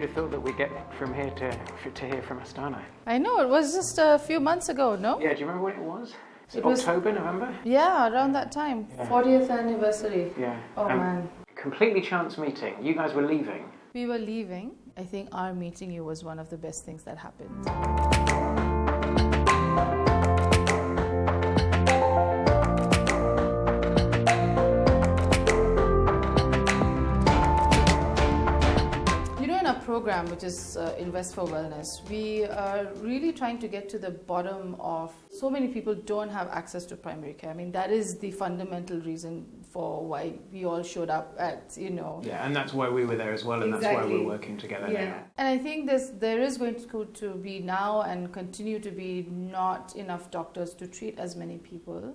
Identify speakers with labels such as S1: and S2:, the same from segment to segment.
S1: have thought that we'd get from here to hear from Astana?
S2: I know, it was just a few months ago, no?
S1: Yeah, do you remember when it was?
S2: It was
S1: October, November?
S2: Yeah, around that time.
S1: Yeah.
S2: 40th anniversary.
S1: Yeah.
S2: Oh, man.
S1: Completely chance meeting. You guys were leaving.
S2: We were leaving. I think our meeting you was one of the best things that happened. Program, which is Invest for Wellness, we are really trying to get to the bottom of so many people don't have access to primary care. I mean, that is the fundamental reason for why we all showed up at,
S1: Yeah, and that's why we were there as well, and
S2: Exactly.
S1: that's why we're working together now.
S2: And I think there is going to be now and continue to be not enough doctors to treat as many people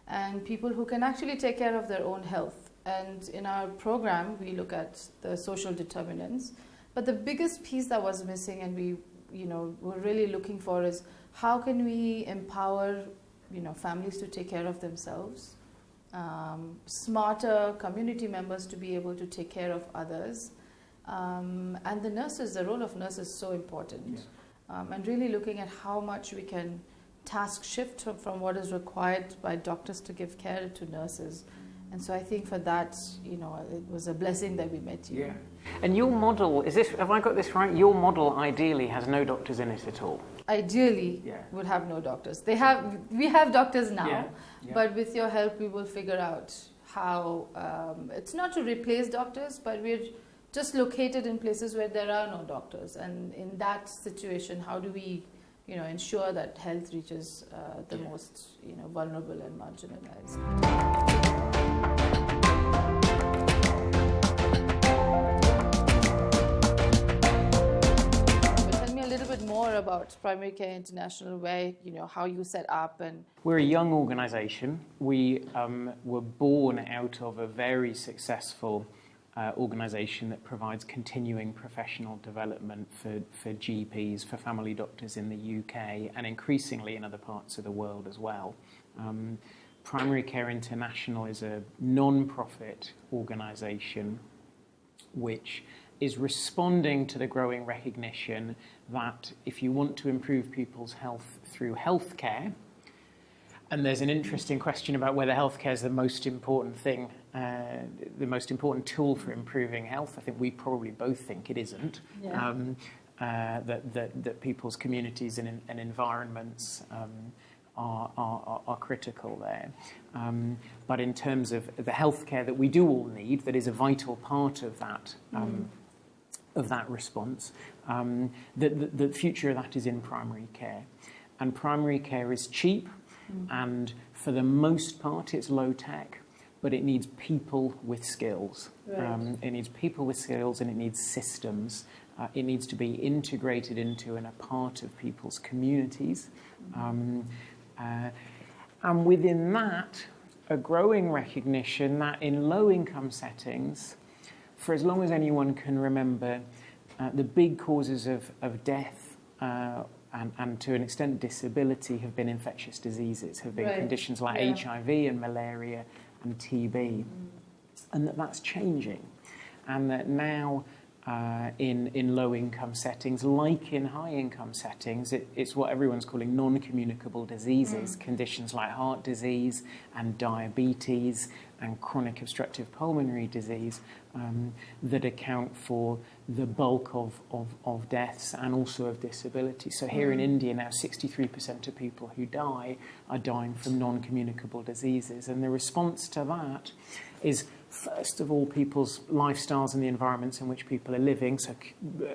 S2: and people who can actually take care of their own health. And in our program, we look at the social determinants. But the biggest piece that was missing and we're really looking for is how can we empower, families to take care of themselves, smarter community members to be able to take care of others, and the nurses, the role of nurses is so important. Yeah. And really looking at how much we can task shift from what is required by doctors to give care to nurses. And so I think for that, it was a blessing that we met you.
S1: Yeah. And your model, have I got this right? Your model ideally has no doctors in it at all.
S2: Ideally, would have no doctors. We have doctors now, but with your help, we will figure out how, it's not to replace doctors, but we're just located in places where there are no doctors. And in that situation, how do we, ensure that health reaches the most, vulnerable and marginalized? More about Primary Care International, where how you set up and.
S1: We're a young organisation. We were born out of a very successful organisation that provides continuing professional development for GPs, for family doctors in the UK, and increasingly in other parts of the world as well. Primary Care International is a non-profit organisation which is responding to the growing recognition that if you want to improve people's health through healthcare, and there's an interesting question about whether healthcare is the most important thing, the most important tool for improving health. I think we probably both think it isn't. Yeah. That people's communities and environments are critical there. But in terms of the healthcare that we do all need, that is a vital part of that. Of that response, the future of that is in primary care, and primary care is cheap, and for the most part it's low tech, but it needs people with skills. Right. It needs people with skills, and it needs systems. It needs to be integrated into and a part of people's communities, and within that, a growing recognition that in low-income settings, for as long as anyone can remember, the big causes of death and to an extent disability have been infectious diseases, have been conditions like HIV and malaria and TB, and that's changing, and that now in low-income settings, like in high-income settings, it's what everyone's calling non-communicable diseases, conditions like heart disease and diabetes and chronic obstructive pulmonary disease that account for the bulk of deaths and also of disability. So here in India now, 63% of people who die are dying from non-communicable diseases. And the response to that is, first of all, people's lifestyles and the environments in which people are living, so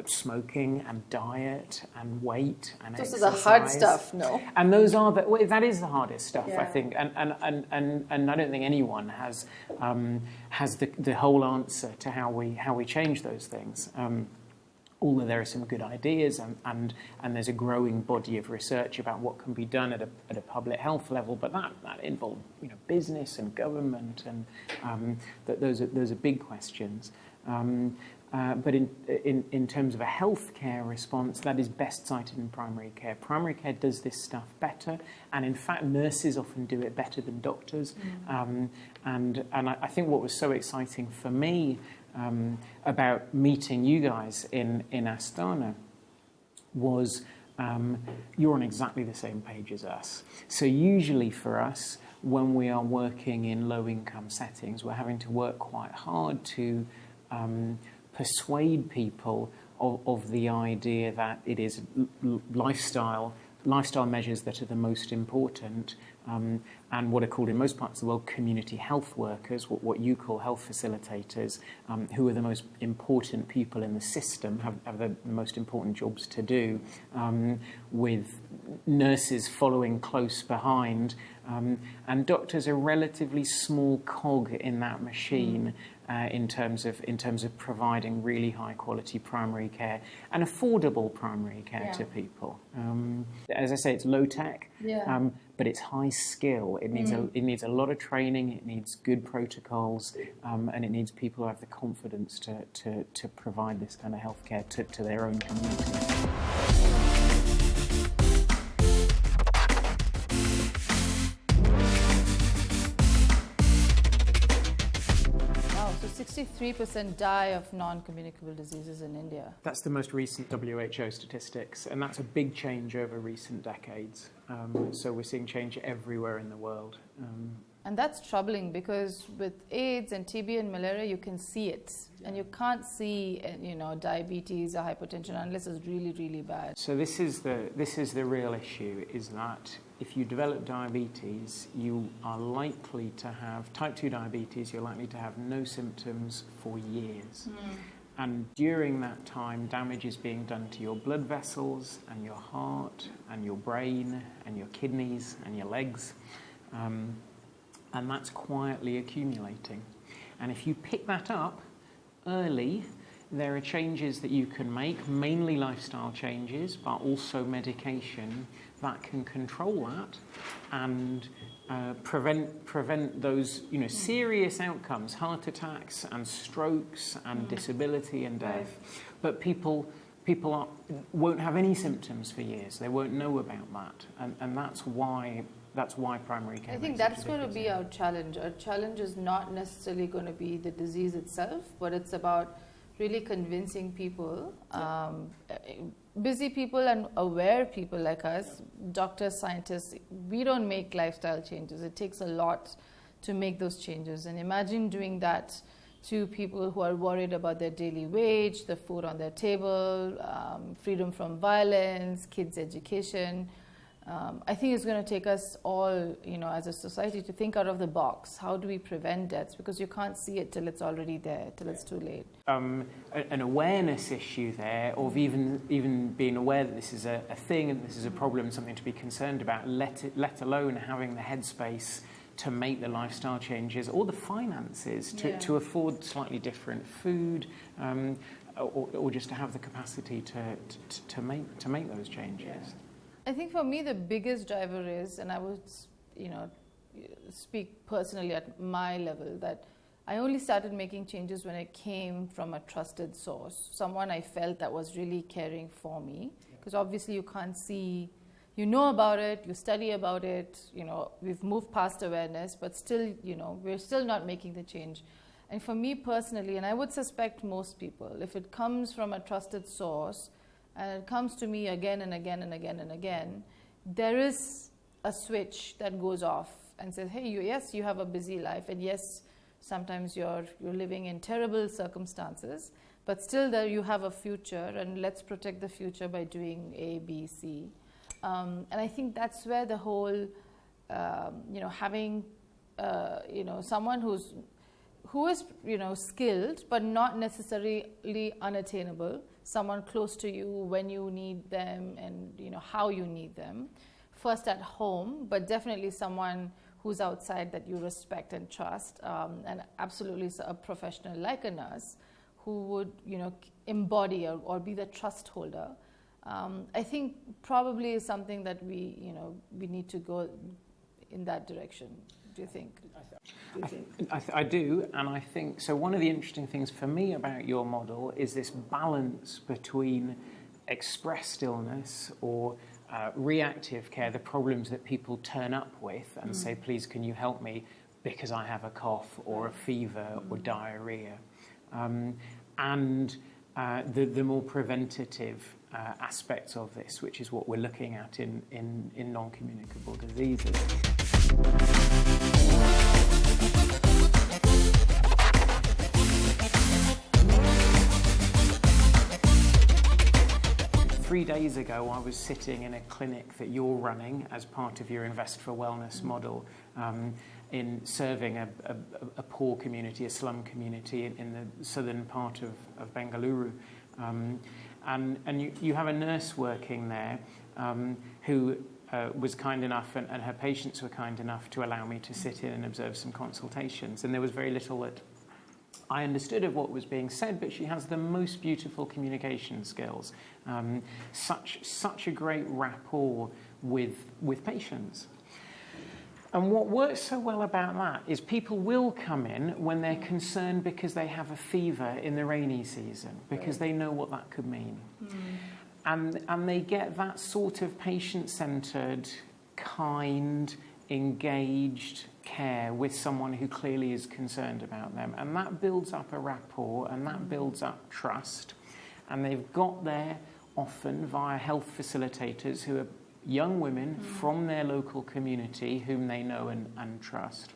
S1: smoking and diet and weight and exercise.
S2: Those are the hard stuff, no?
S1: And those are that is the hardest stuff, I think. And I don't think anyone has the whole answer to how we change those things. Although there are some good ideas and there's a growing body of research about what can be done at a public health level, but that involves business and government, and those are big questions. But in terms of a healthcare response, that is best cited in primary care. Primary care does this stuff better, and in fact, nurses often do it better than doctors. And I think what was so exciting for me about meeting you guys in Astana was you're on exactly the same page as us. So usually for us, when we are working in low-income settings, we're having to work quite hard to persuade people of the idea that it is lifestyle measures that are the most important, and what are called in most parts of the world community health workers, what you call health facilitators, who are the most important people in the system, have the most important jobs to do, with nurses following close behind, and doctors are a relatively small cog in that machine. In terms of providing really high quality primary care and affordable primary care to people. As I say, it's low tech, but it's high skill. It needs a lot of training. It needs good protocols, and it needs people who have the confidence to provide this kind of healthcare to their own community.
S2: So 63% die of non-communicable diseases in India.
S1: That's the most recent WHO statistics, and that's a big change over recent decades. So we're seeing change everywhere in the world.
S2: And that's troubling because with AIDS and TB and malaria, you can see it. And you can't see, diabetes or hypertension unless it's really, really bad.
S1: So this is the real issue, is that if you develop diabetes, you are likely to have, type 2 diabetes, you're likely to have no symptoms for years. And during that time, damage is being done to your blood vessels and your heart and your brain and your kidneys and your legs. And that's quietly accumulating. And if you pick that up early, there are changes that you can make, mainly lifestyle changes, but also medication that can control that and prevent those serious outcomes, heart attacks and strokes and disability and death. But people won't have any symptoms for years. They won't know about that, and that's why primary care.
S2: I think that's going to be our challenge. Our challenge is not necessarily going to be the disease itself, but it's about really convincing people, busy people and aware people like us, doctors, scientists. We don't make lifestyle changes. It takes a lot to make those changes. And imagine doing that to people who are worried about their daily wage, the food on their table, freedom from violence, kids' education. I think it's going to take us all, as a society, to think out of the box. How do we prevent deaths? Because you can't see it till it's already there, till it's too late.
S1: An awareness issue there, of even being aware that this is a thing and this is a problem, something to be concerned about, let alone having the headspace to make the lifestyle changes or the finances to afford slightly different food, or just to have the capacity to make those changes.
S2: Yeah. I think for me the biggest driver is, and I would, speak personally at my level, that I only started making changes when it came from a trusted source, someone I felt that was really caring for me. Because obviously you can't see, you know about it, you study about it, we've moved past awareness, but still, we're still not making the change. And for me personally, and I would suspect most people, if it comes from a trusted source, and it comes to me again and again and again and again, there is a switch that goes off and says, hey, yes, you have a busy life, and yes, sometimes you're living in terrible circumstances, but still there you have a future, and let's protect the future by doing A, B, C. And I think that's where the whole, having, someone who is skilled, but not necessarily unattainable, someone close to you when you need them and how you need them, first at home, but definitely someone who's outside that you respect and trust, and absolutely a professional like a nurse who would embody or be the trust holder. I think probably is something that we need to go in that direction. Do you think?
S1: I do, and I think so. One of the interesting things for me about your model is this balance between expressed illness or reactive care, the problems that people turn up with and say, please, can you help me because I have a cough or a fever or diarrhea, and the more preventative aspects of this, which is what we're looking at in non-communicable diseases. 3 days ago, I was sitting in a clinic that you're running as part of your Invest for Wellness model, in serving a poor community, a slum community in the southern part of Bengaluru. And you have a nurse working there who was kind enough, and her patients were kind enough to allow me to sit in and observe some consultations. And there was very little that I understood of what was being said, but she has the most beautiful communication skills, such a great rapport with patients. And what works so well about that is people will come in when they're concerned because they have a fever in the rainy season, because they know what that could mean. And they get that sort of patient-centred, kind, engaged care with someone who clearly is concerned about them. And that builds up a rapport, and that builds up trust. And they've got there often via health facilitators who are young women from their local community whom they know and trust.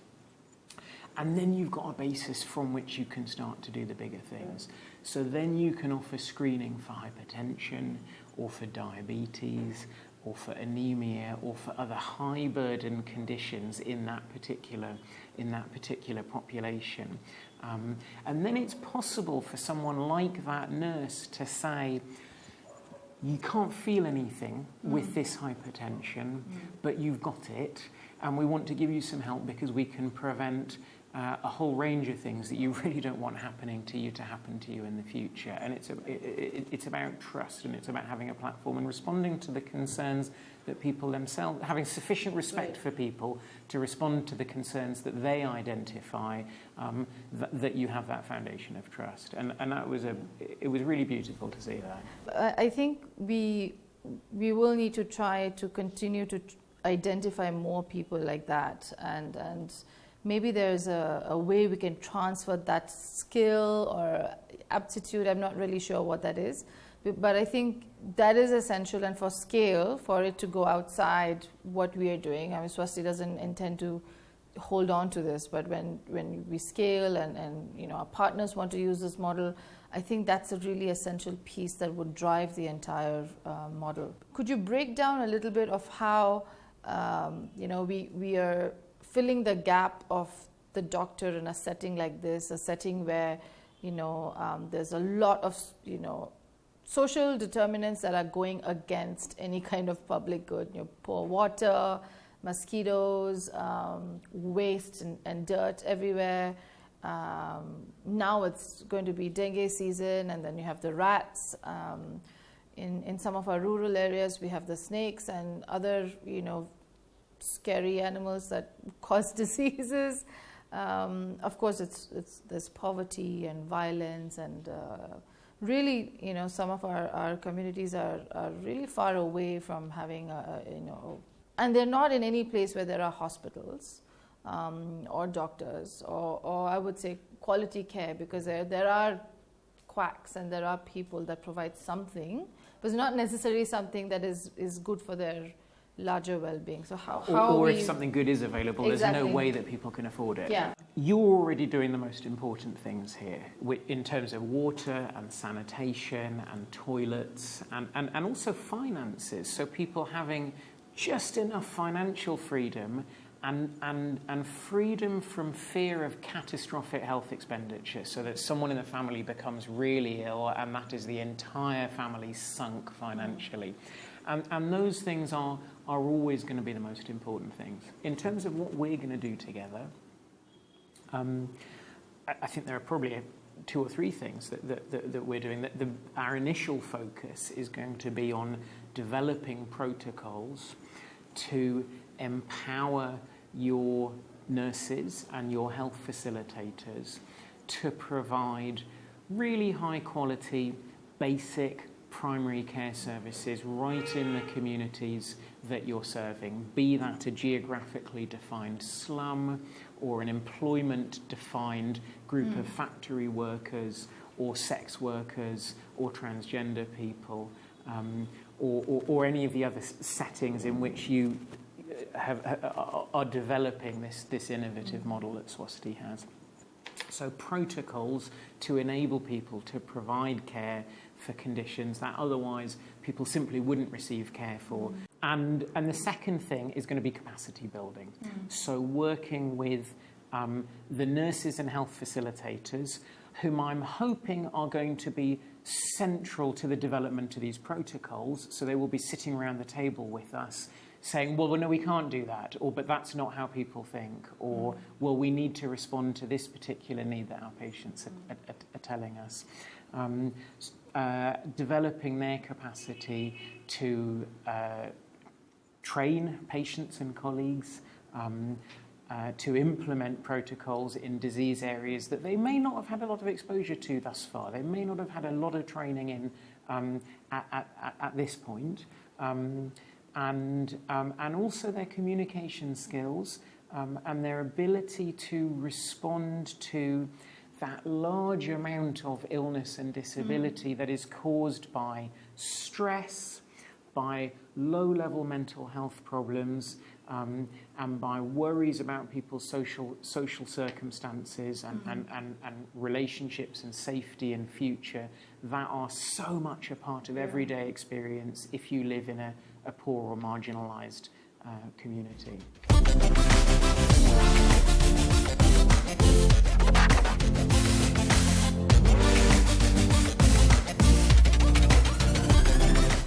S1: And then you've got a basis from which you can start to do the bigger things. So then you can offer screening for hypertension, or for diabetes, or for anemia, or for other high burden conditions in that particular population. And then it's possible for someone like that nurse to say, you can't feel anything with this hypertension, but you've got it, and we want to give you some help because we can prevent a whole range of things that you really don't want happening to you to happen to you in the future. And it's about trust, and it's about having a platform and responding to the concerns that people themselves, having sufficient respect for people to respond to the concerns that they identify, that you have that foundation of trust. And that was it was really beautiful to see that.
S2: I think we will need to try to continue to identify more people like that, and maybe there's a way we can transfer that skill or aptitude. I'm not really sure what that is, but I think that is essential, and for scale, for it to go outside what we are doing. I mean, Swasti doesn't intend to hold on to this, but when we scale and our partners want to use this model, I think that's a really essential piece that would drive the entire model. Could you break down a little bit of how we are filling the gap of the doctor in a setting like this, a setting where there's a lot of social determinants that are going against any kind of public good. Poor water, mosquitoes, waste and dirt everywhere. Now it's going to be dengue season, and then you have the rats. In some of our rural areas, we have the snakes and other scary animals that cause diseases. Of course, there's poverty and violence, and really, some of our communities are really far away from having and they're not in any place where there are hospitals or doctors or I would say quality care, because there are quacks and there are people that provide something, but it's not necessarily something that is good for their larger well-being. So
S1: or if something good is available, there's no way that people can afford it.
S2: Yeah.
S1: You're already doing the most important things here in terms of water and sanitation and toilets and also finances. So people having just enough financial freedom and freedom from fear of catastrophic health expenditure, so that someone in the family becomes really ill and that is the entire family sunk financially. And those things are always going to be the most important things. In terms of what we're going to do together, I think there are probably 2 or 3 things that we're doing. Our initial focus is going to be on developing protocols to empower your nurses and your health facilitators to provide really high quality, basic primary care services right in the communities that you're serving, be that a geographically defined slum or an employment-defined group of factory workers or sex workers or transgender people, or any of the other settings in which you are developing this innovative model that Swasti has. So protocols to enable people to provide care for conditions that otherwise people simply wouldn't receive care for. And the second thing is going to be capacity building. So working with the nurses and health facilitators, whom I'm hoping are going to be central to the development of these protocols. So they will be sitting around the table with us saying, well, no, we can't do that, or but that's not how people think, or well, we need to respond to this particular need that our patients are telling us. Developing their capacity to train patients and colleagues, to implement protocols in disease areas that they may not have had a lot of exposure to thus far. They may not have had a lot of training in at this point. And also their communication skills and their ability to respond to that large amount of illness and disability that is caused by stress, by low-level mental health problems, and by worries about people's social circumstances and relationships and safety and future that are so much a part of everyday experience if you live in a poor or marginalised community.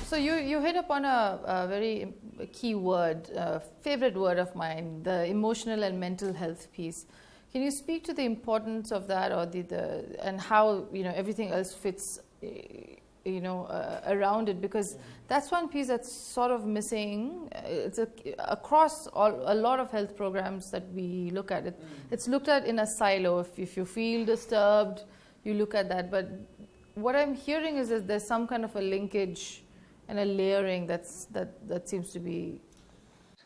S2: So you hit upon a very key word, favorite word of mine, the emotional and mental health piece. Can you speak to the importance of that, or and how everything else fits around it? Because that's one piece that's sort of missing. It's across a lot of health programs that we look at. It's looked at in a silo. If you feel disturbed, you look at that. But what I'm hearing is that there's some kind of a linkage and a layering that seems to be.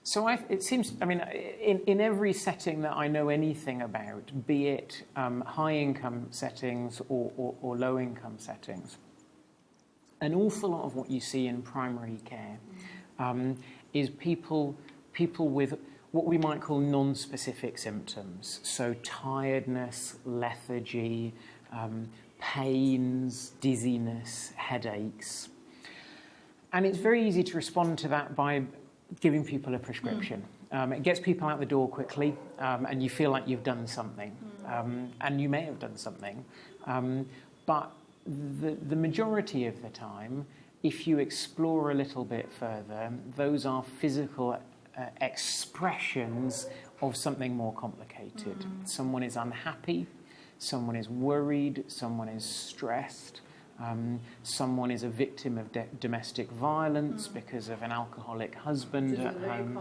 S1: So it seems, in every setting that I know anything about, be it high-income settings or low-income settings, an awful lot of what you see in primary care is people with what we might call non-specific symptoms. So tiredness, lethargy, pains, dizziness, headaches. And it's very easy to respond to that by giving people a prescription. It gets people out the door quickly, and you feel like you've done something. And you may have done something. But the majority of the time, if you explore a little bit further, those are physical expressions of something more complicated. Someone is unhappy, someone is worried, someone is stressed. Someone is a victim of domestic violence because of an alcoholic husband at home,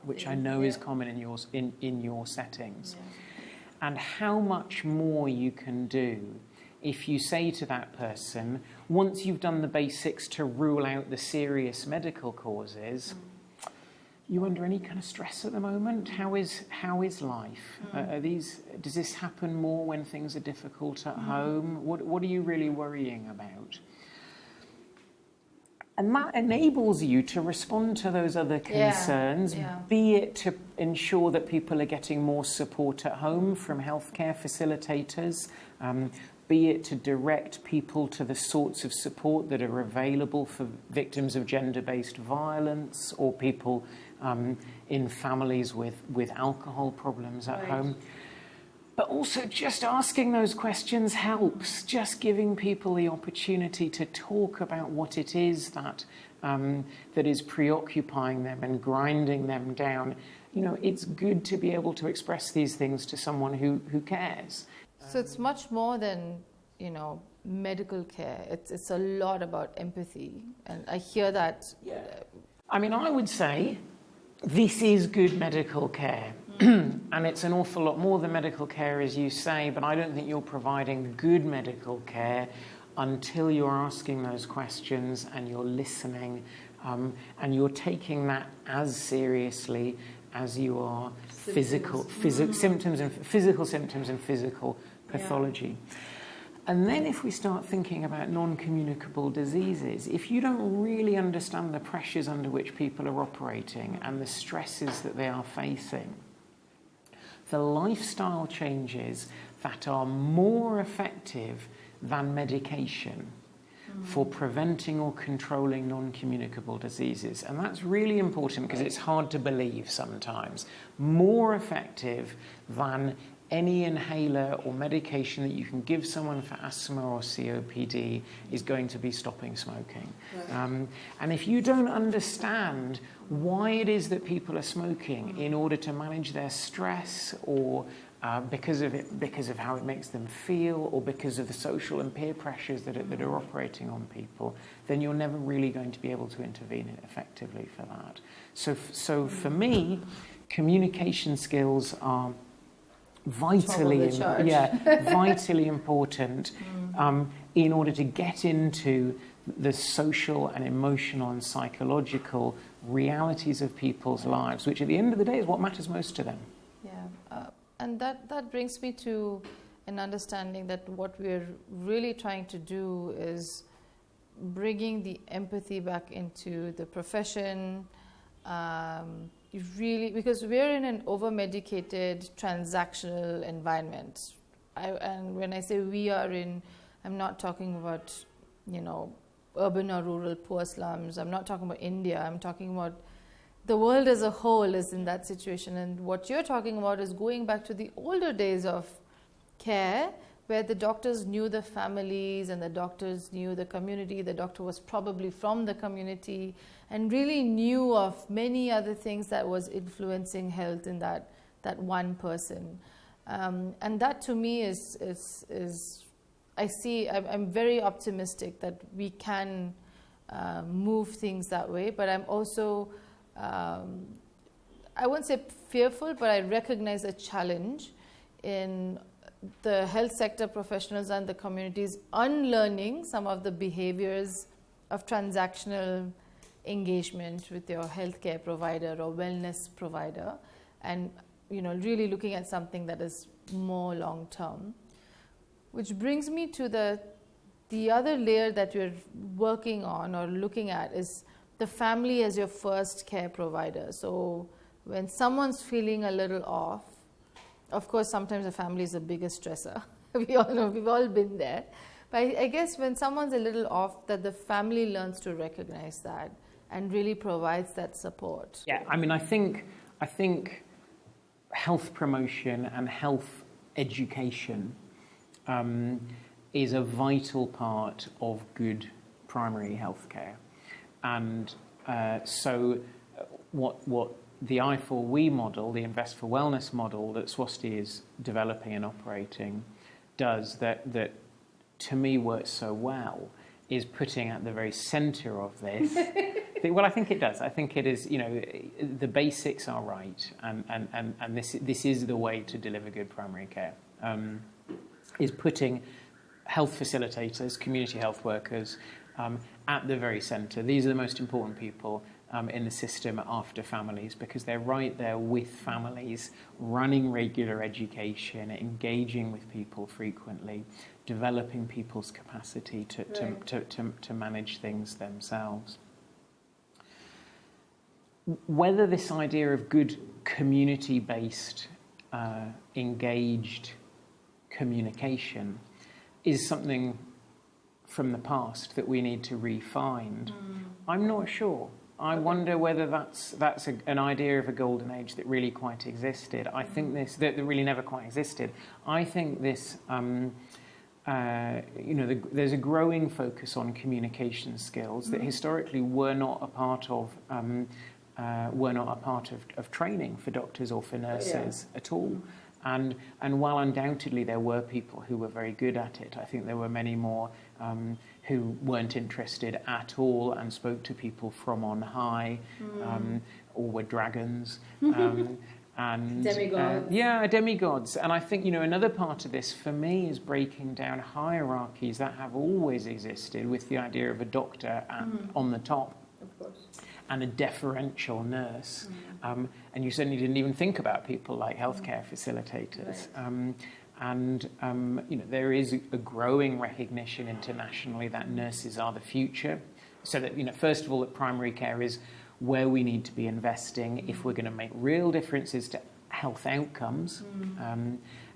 S1: which I know is common in your settings. Yeah. And how much more you can do if you say to that person, once you've done the basics to rule out the serious medical causes, you under any kind of stress at the moment? How is life? Does this happen more when things are difficult at home? What are you really worrying about? And that enables you to respond to those other concerns, be it to ensure that people are getting more support at home from healthcare facilitators, be it to direct people to the sorts of support that are available for victims of gender-based violence or people in families with alcohol problems at home. But also just asking those questions helps, just giving people the opportunity to talk about what it is that is preoccupying them and grinding them down. It's good to be able to express these things to someone who cares.
S2: So it's much more than, medical care. It's a lot about empathy. And I hear that.
S1: Yeah. I would say this is good medical care. And it's an awful lot more than medical care, as you say, but I don't think you're providing good medical care until you're asking those questions and you're listening and you're taking that as seriously as you are physical symptoms and physical pathology. And then if we start thinking about non-communicable diseases, if you don't really understand the pressures under which people are operating and the stresses that they are facing, the lifestyle changes that are more effective than medication for preventing or controlling non-communicable diseases. And that's really important because it's hard to believe sometimes. More effective than any inhaler or medication that you can give someone for asthma or COPD is going to be stopping smoking. Right. And if you don't understand why it is that people are smoking in order to manage their stress or because of how it makes them feel or because of the social and peer pressures that are operating on people, then you're never really going to be able to intervene effectively for that. So for me, communication skills are vitally important in order to get into the social and emotional and psychological realities of people's lives, which at the end of the day is what matters most to them.
S2: And that brings me to an understanding that what we're really trying to do is bringing the empathy back into the profession, because we're in an over-medicated, transactional environment. And when I say we are in, I'm not talking about, urban or rural poor slums. I'm not talking about India. I'm talking about the world as a whole is in that situation. And what you're talking about is going back to the older days of care, where the doctors knew the families and the doctors knew the community. The doctor was probably from the community and really knew of many other things that was influencing health in that one person. And that to me is I'm very optimistic that we can move things that way, but I'm also I won't say fearful, but I recognize a challenge in the health sector professionals and the communities unlearning some of the behaviors of transactional engagement with your healthcare provider or wellness provider, and really looking at something that is more long term. Which brings me to the other layer that we're working on or looking at is the family as your first care provider. So when someone's feeling a little off, of course, sometimes the family is the biggest stressor. We all know, we've all been there. But I guess when someone's a little off, that the family learns to recognize that and really provides that support.
S1: Yeah, I think health promotion and health education is a vital part of good primary health care. And so what the I4We model, the Invest for Wellness model that Swasti is developing and operating does that to me works so well is putting at the very centre of this. Well, I think it does. I think it is, the basics are right, and this is the way to deliver good primary care, is putting health facilitators, community health workers, at the very centre. These are the most important people in the system after families, because they're right there with families, running regular education, engaging with people frequently, developing people's capacity to manage things themselves. Whether this idea of good community-based, engaged communication is something from the past that we need to re-find, I'm not sure. I wonder whether that's an idea of a golden age that really quite existed. I think that really never quite existed. I think this, there's a growing focus on communication skills that historically were not a part of training for doctors or for nurses at all. And while undoubtedly there were people who were very good at it, I think there were many more who weren't interested at all and spoke to people from on high, or were dragons. And
S2: demigods.
S1: Demigods. And I think, another part of this for me is breaking down hierarchies that have always existed, with the idea of a doctor on the top,
S2: of course,
S1: and a deferential nurse. And you certainly didn't even think about people like healthcare facilitators.
S2: Right.
S1: There is a growing recognition internationally that nurses are the future. So that, first of all, that primary care is where we need to be investing if we're going to make real differences to health outcomes.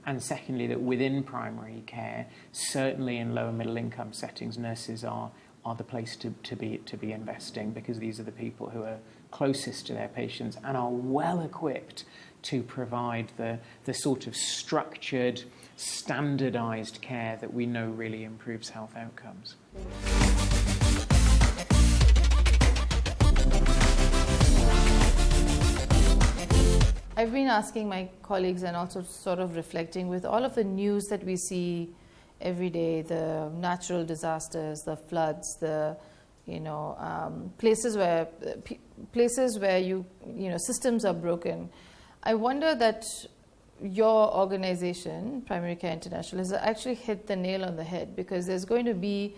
S1: And secondly, that within primary care, certainly in lower middle income settings, nurses are the place to be investing, because these are the people who are closest to their patients and are well equipped to provide the sort of structured, standardized care that we know really improves health outcomes.
S2: I've been asking my colleagues, and also sort of reflecting with all of the news that we see every day, the natural disasters, the floods, the places where systems are broken. I wonder that your organization, Primary Care International, has actually hit the nail on the head, because there's going to be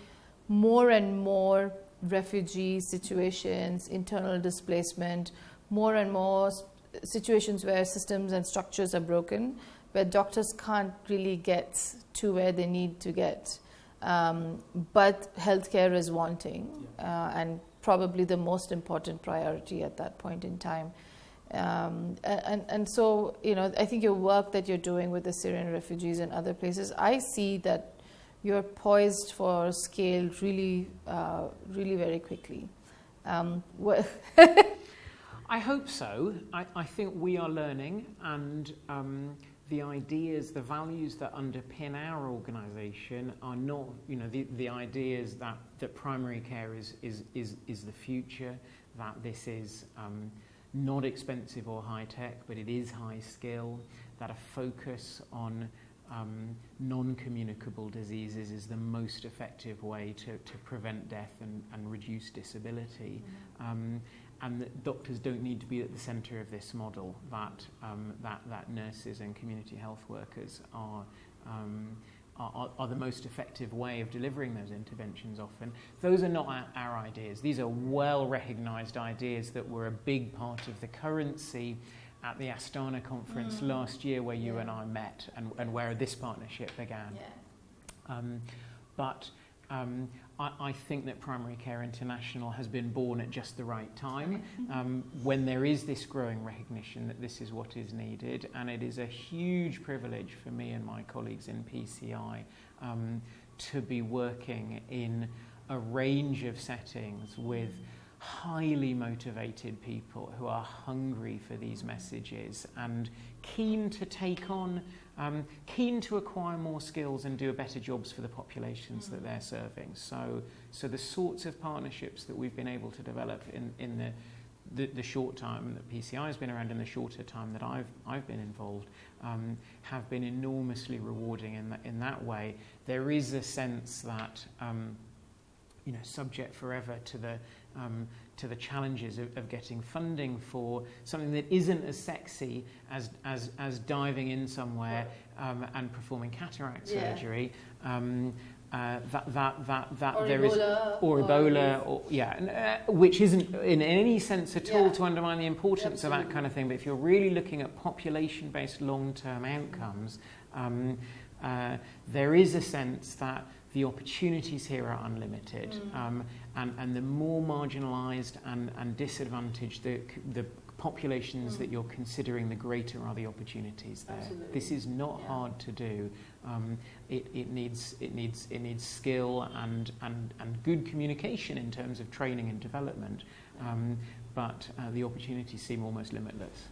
S2: more and more refugee situations, internal displacement, more and more situations where systems and structures are broken, where doctors can't really get to where they need to get. But healthcare is wanting, and probably the most important priority at that point in time. And so, I think your work that you're doing with the Syrian refugees and other places, I see that you're poised for scale really, really very quickly.
S1: I hope so. I think we are learning, and the ideas, the values that underpin our organisation are not, the ideas that primary care is the future, that this is not expensive or high tech, but it is high skill, that a focus on non-communicable diseases is the most effective way to prevent death and reduce disability. And that doctors don't need to be at the centre of this model, that nurses and community health workers are the most effective way of delivering those interventions often. Those are not our ideas. These are well-recognised ideas that were a big part of the currency at the Astana conference last year, where you and I met, and where this partnership began. I think that Primary Care International has been born at just the right time, when there is this growing recognition that this is what is needed. And it is a huge privilege for me and my colleagues in PCI to be working in a range of settings with highly motivated people who are hungry for these messages and keen to take on, keen to acquire more skills and do better jobs for the populations that they're serving. So the sorts of partnerships that we've been able to develop in the short time that PCI has been around, and the shorter time that I've been involved, have been enormously rewarding in that way. There is a sense that subject forever to the challenges of getting funding for something that isn't as sexy as diving in somewhere and performing cataract surgery. Ebola, which isn't in any sense at all to undermine the importance of that kind of thing. But if you're really looking at population-based long-term outcomes, there is a sense that the opportunities here are unlimited, and the more marginalised and disadvantaged the populations that you're considering, the greater are the opportunities there. Absolutely. This is not hard to do. It needs skill and good communication in terms of training and development, but the opportunities seem almost limitless.